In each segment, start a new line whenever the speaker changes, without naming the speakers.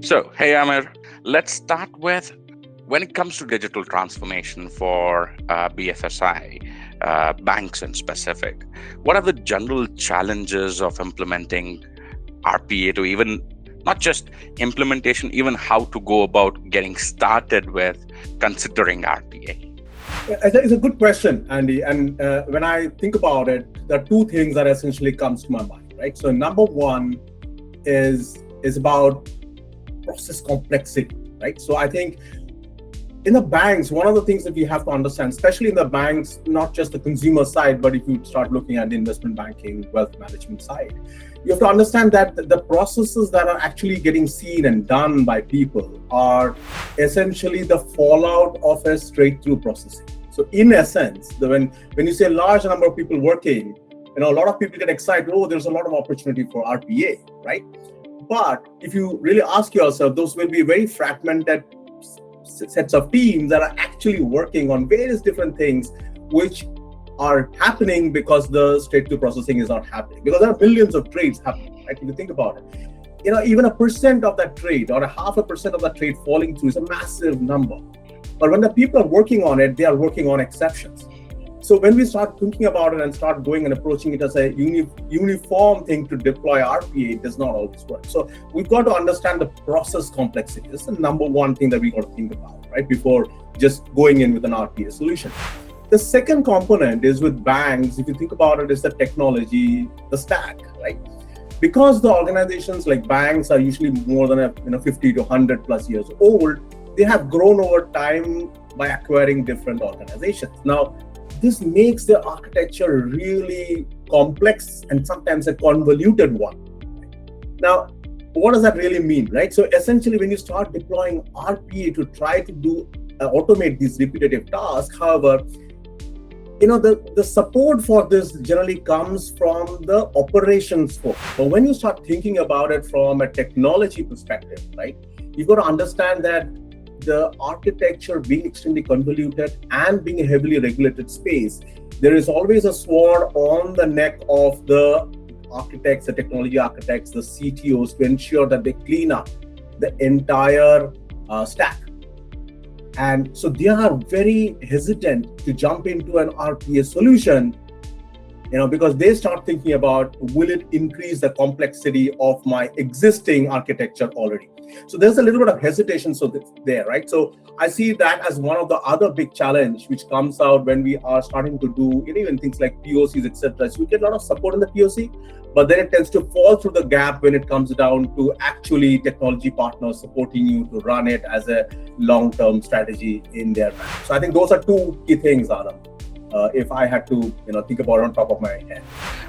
So, hey Amir, let's start with when it comes to digital transformation for BFSI, banks in specific, what are the general challenges of implementing RPA to even not just implementation, even how to go about getting started with considering RPA?
It's a good question, Andy. And when I think about it, there are two things that essentially comes to my mind, right? So number one is about process complexity, right? So I think in the banks, one of the things that we have to understand, especially in the banks, not just the consumer side, but if you start looking at the investment banking, wealth management side, you have to understand that the processes that are actually getting seen and done by people are essentially the fallout of a straight-through processing. So in essence, when you say a large number of people working, a lot of people get excited, oh, there's a lot of opportunity for RPA, right? But if you really ask yourself, those will be very fragmented sets of teams that are actually working on various different things, which are happening because the straight-through processing is not happening. Because there are millions of trades happening, right? If you think about it, even 1% of that trade or 0.5% of that trade falling through is a massive number. But when the people are working on it, they are working on exceptions. So when we start thinking about it and start going and approaching it as a uniform thing to deploy RPA, it does not always work. So we've got to understand the process complexity. This is the number one thing that we got to think about, right? Before just going in with an RPA solution. The second component is with banks. If you think about it, is the technology, the stack, right? Because the organizations like banks are usually more than 50 to 100 plus years old, they have grown over time by acquiring different organizations. Now, this makes the architecture really complex and sometimes a convoluted one. Now, what does that really mean, right? So essentially, when you start deploying RPA to try to automate these repetitive tasks, however, the support for this generally comes from the operations folks. But when you start thinking about it from a technology perspective, right, you've got to understand that the architecture being extremely convoluted and being a heavily regulated space, there is always a sword on the neck of the architects, the technology architects, the CTOs to ensure that they clean up the entire stack. And so they are very hesitant to jump into an RPA solution, because they start thinking about, will it increase the complexity of my existing architecture already? So there's a little bit of hesitation there, right? So I see that as one of the other big challenge which comes out when we are starting to do even things like POCs, etc. So we get a lot of support in the POC, but then it tends to fall through the gap when it comes down to actually technology partners supporting you to run it as a long-term strategy in their bank. So I think those are two key things, Adam. If I had to think about it on top of my head.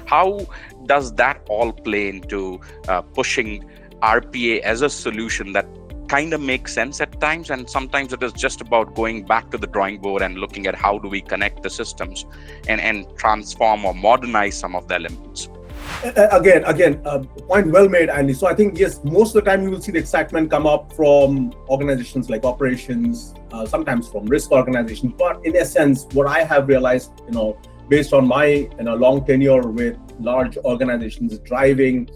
How does that all play into pushing RPA as a solution that kind of makes sense at times, and sometimes it is just about going back to the drawing board and looking at how do we connect the systems and transform or modernize some of the elements?
Again, point well made, Andy. So I think, yes, most of the time you will see the excitement come up from organizations like operations, sometimes from risk organizations. But in essence, what I have realized, based on my long tenure with large organizations driving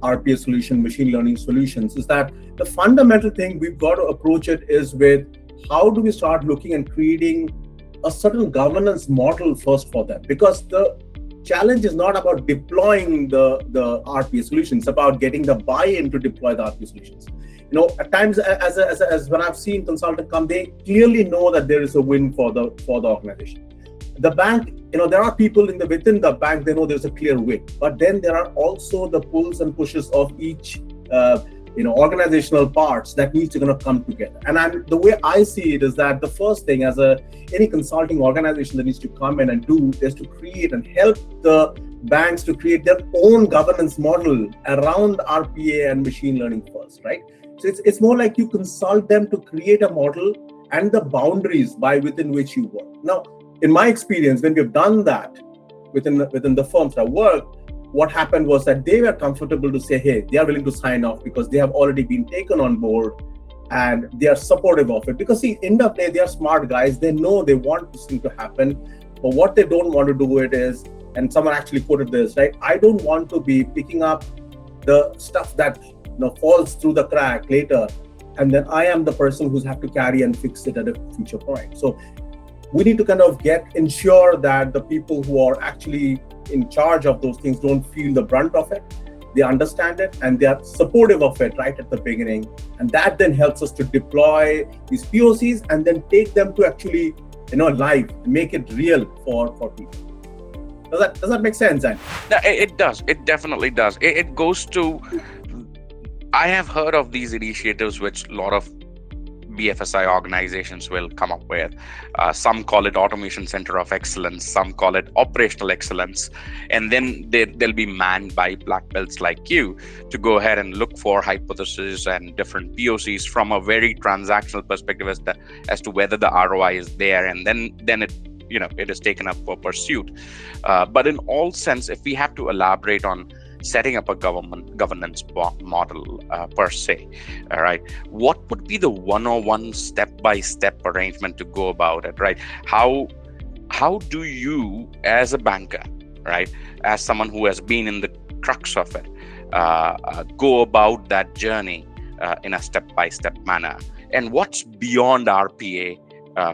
RPA solution, machine learning solutions, is that the fundamental thing we've got to approach it is with how do we start looking and creating a certain governance model first for them? Because the challenge is not about deploying the RPA solutions, it's about getting the buy-in to deploy the RPA solutions. At times, as when I've seen consultants come, they clearly know that there is a win for the organization. The bank, there are people within the bank, they know there's a clear win, but then there are also the pulls and pushes of each organizational parts that needs to come together. And the way I see it is that the first thing as any consulting organization that needs to come in and do is to create and help the banks to create their own governance model around RPA and machine learning first, right? So it's more like you consult them to create a model and the boundaries within which you work. Now, in my experience, when we've done that within the firms I work, what happened was that they were comfortable to say, hey, they are willing to sign off because they have already been taken on board and they are supportive of it. Because see, end of the day, they are smart guys. They know they want this thing to happen. But what they don't want to do it is, and someone actually quoted this, right? I don't want to be picking up the stuff that falls through the crack later, and then I am the person who's have to carry and fix it at a future point. So we need to kind of ensure that the people who are actually in charge of those things don't feel the brunt of it. They understand it and they are supportive of it right at the beginning. And that then helps us to deploy these POCs and then take them to actually, live, make it real for people. Does that make sense, Andy?
No, it does. It definitely does. It goes to, I have heard of these initiatives which a lot of BFSI organizations will come up with. Some call it Automation Center of Excellence, some call it Operational Excellence, and then they'll be manned by black belts like you to go ahead and look for hypotheses and different POCs from a very transactional perspective as to whether the ROI is there, and then it is taken up for pursuit. But in all sense, if we have to elaborate on setting up a governance model per se, all right, what would be the 101 step-by-step arrangement to go about it, right? How do you, as a banker, right, as someone who has been in the crux of it, go about that journey in a step-by-step manner? And what's beyond RPA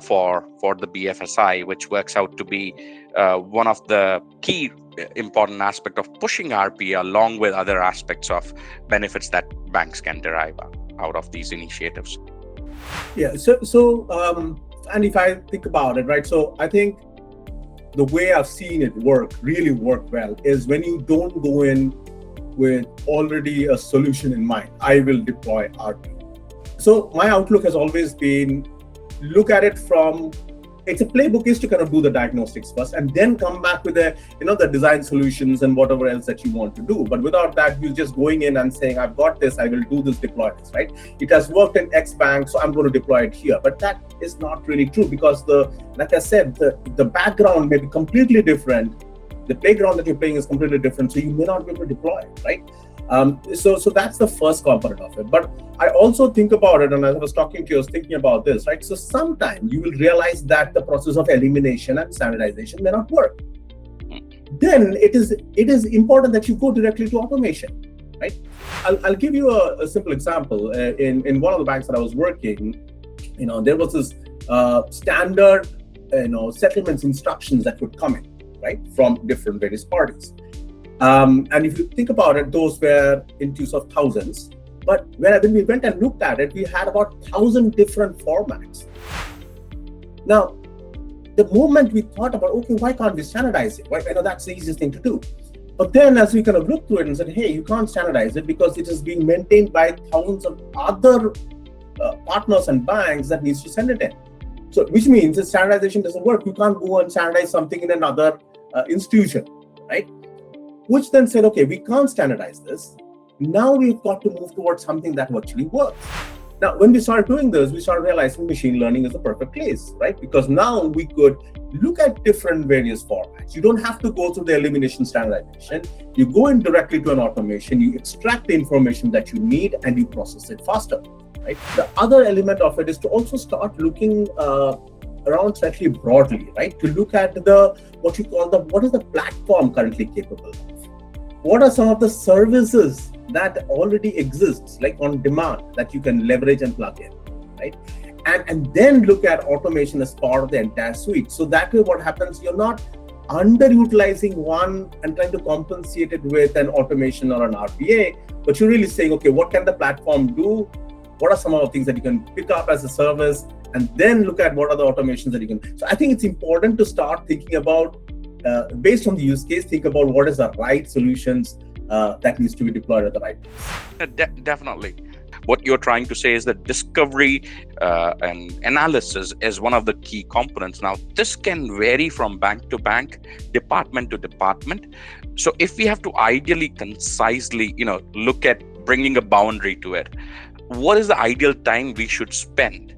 for the BFSI, which works out to be one of the key important aspect of pushing RPA, along with other aspects of benefits that banks can derive out of these initiatives?
Yeah. So and if I think about it, right? So I think the way I've seen it really work well, is when you don't go in with already a solution in mind. I will deploy RPA. So my outlook has always been, look at it from, it's a playbook is to kind of do the diagnostics first and then come back with the design solutions and whatever else that you want to do. But without that, you're just going in and saying, I've got this, I will do this, deploy this, right? It has worked in X bank, so I'm going to deploy it here. But that is not really true, because like I said, the background may be completely different. The playground that you're playing is completely different, so you may not be able to deploy it, right? So that's the first component of it. But I also think about it, and as I was talking to you, I was thinking about this, right? So sometimes you will realize that the process of elimination and standardization may not work. Then it is important that you go directly to automation, right? I'll give you a simple example. In one of the banks that I was working, there was this standard, settlements instructions that would come in, right, from different various parties. And if you think about it, those were in twos of thousands. But when we went and looked at it, we had about 1,000 different formats. Now, the moment we thought about, okay, why can't we standardize it? Right? That's the easiest thing to do. But then as we kind of looked through it and said, hey, you can't standardize it because it is being maintained by thousands of other partners and banks that needs to send it in. So, which means that standardization doesn't work. You can't go and standardize something in another institution, right? Which then said, okay, we can't standardize this. Now we've got to move towards something that actually works. Now, when we started doing this, we started realizing machine learning is the perfect place, right? Because now we could look at different various formats. You don't have to go through the elimination standardization. You go in directly to an automation, you extract the information that you need, and you process it faster, right? The other element of it is to also start looking around slightly broadly, right? To look at what is the platform currently capable of? What are some of the services that already exists, like on demand, that you can leverage and plug in, right? And then look at automation as part of the entire suite. So that way what happens, you're not underutilizing one and trying to compensate it with an automation or an RPA, but you're really saying, okay, what can the platform do? What are some of the things that you can pick up as a service? And then look at what are the automations that you can. So I think it's important to start thinking about, based on the use case, think about what is the right solutions that needs to be deployed at the right place.
Definitely. What you're trying to say is that discovery and analysis is one of the key components. Now, this can vary from bank to bank, department to department. So if we have to ideally, concisely, look at bringing a boundary to it, what is the ideal time we should spend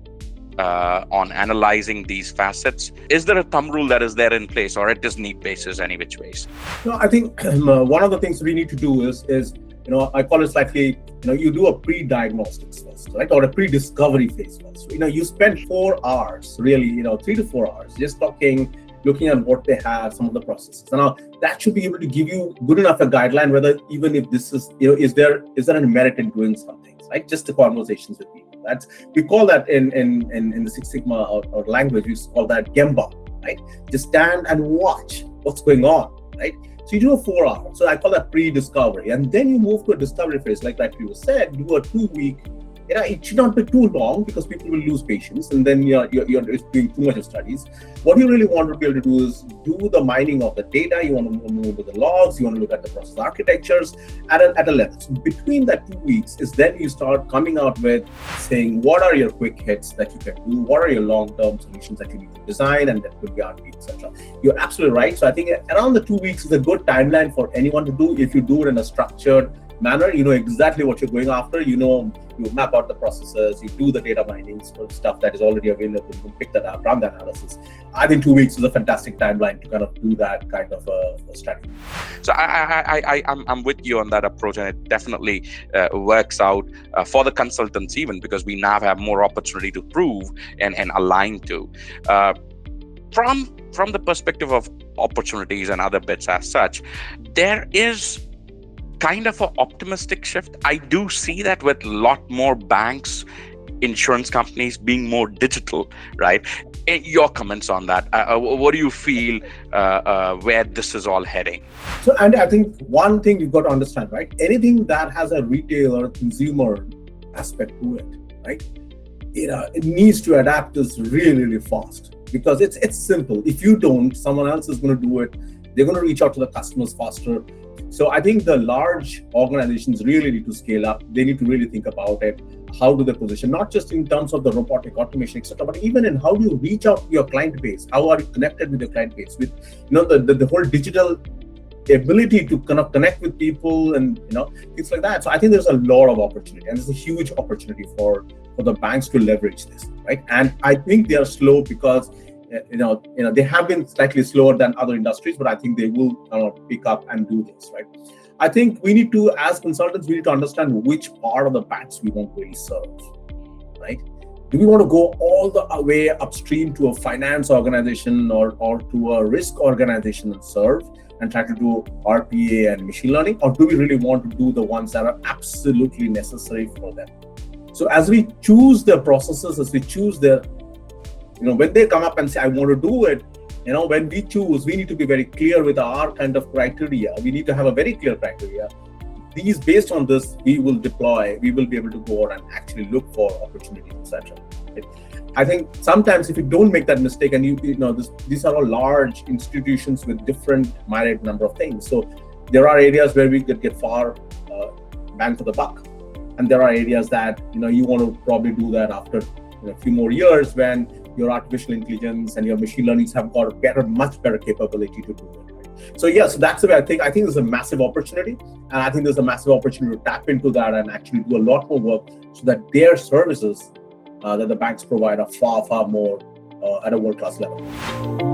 on analyzing these facets? Is there a thumb rule that is there in place, or it is need basis any which ways?
No, I think one of the things we need to do is I call it slightly, you do a pre-diagnostics first, right? Or a pre-discovery phase first. You spend 4 hours, really, 3 to 4 hours just talking looking at what they have, some of the processes. And now that should be able to give you good enough a guideline whether even if this is, is there any merit in doing some things, right? Just the conversations with people. We call that in the Six Sigma or language, we call that Gemba, right? Just stand and watch what's going on, right? So you do a 4 hour. So I call that pre-discovery. And then you move to a discovery phase, like you said, do a 2-week. It should not be too long because people will lose patience, and then you're doing too much of studies. What you really want to be able to do is do the mining of the data. You want to move to the logs. You want to look at the process architectures at a level. So between that 2 weeks is then you start coming out with saying what are your quick hits that you can do, what are your long-term solutions that you need to design, and that could be RP, etc. You're absolutely right. So I think around the 2 weeks is a good timeline for anyone to do. If you do it in a structured manner, you know exactly what you're going after. You map out the processes, you do the data mining for stuff that is already available, you can pick that up, run the analysis. I think 2 weeks is a fantastic timeline to kind of do that kind of a strategy.
So I'm with you on that approach, and it definitely works out for the consultants even, because we now have more opportunity to prove and align to. From the perspective of opportunities and other bits as such, there is kind of an optimistic shift. I do see that with a lot more banks, insurance companies being more digital, right? And your comments on that. What do you feel where this is all heading?
So, and I think one thing you've got to understand, right? Anything that has a retail or a consumer aspect to it, right? It needs to adapt this really, really fast, because it's simple. If you don't, someone else is going to do it. They're going to reach out to the customers faster. So I think the large organizations really need to scale up. They need to really think about it. How do they position, not just in terms of the robotic automation, etc., but even in how do you reach out to your client base? How are you connected with your client base? With the whole digital ability to kind of connect with people and things like that. So I think there's a lot of opportunity, and there's a huge opportunity for the banks to leverage this, right? And I think they are slow because they have been slightly slower than other industries, but I think they will pick up and do this, right? I think we need to, as consultants, we need to understand which part of the banks we want to really serve, right? Do we want to go all the way upstream to a finance organization or to a risk organization and serve and try to do RPA and machine learning? Or do we really want to do the ones that are absolutely necessary for them? So as we choose their processes, as we choose their when they come up and say, I want to do it, when we choose, we need to be very clear with our kind of criteria. We need to have a very clear criteria. Based on this, we will deploy, we will be able to go out and actually look for opportunities, etc. Right? I think sometimes if you don't make that mistake, and these are all large institutions with different myriad number of things. So there are areas where we could get far bang for the buck. And there are areas that, you want to probably do that after a few more years when your artificial intelligence and your machine learnings have got much better capability to do it. Right? So so that's the way I think there's a massive opportunity, and I think there's a massive opportunity to tap into that and actually do a lot more work so that their services that the banks provide are far, far more at a world-class level.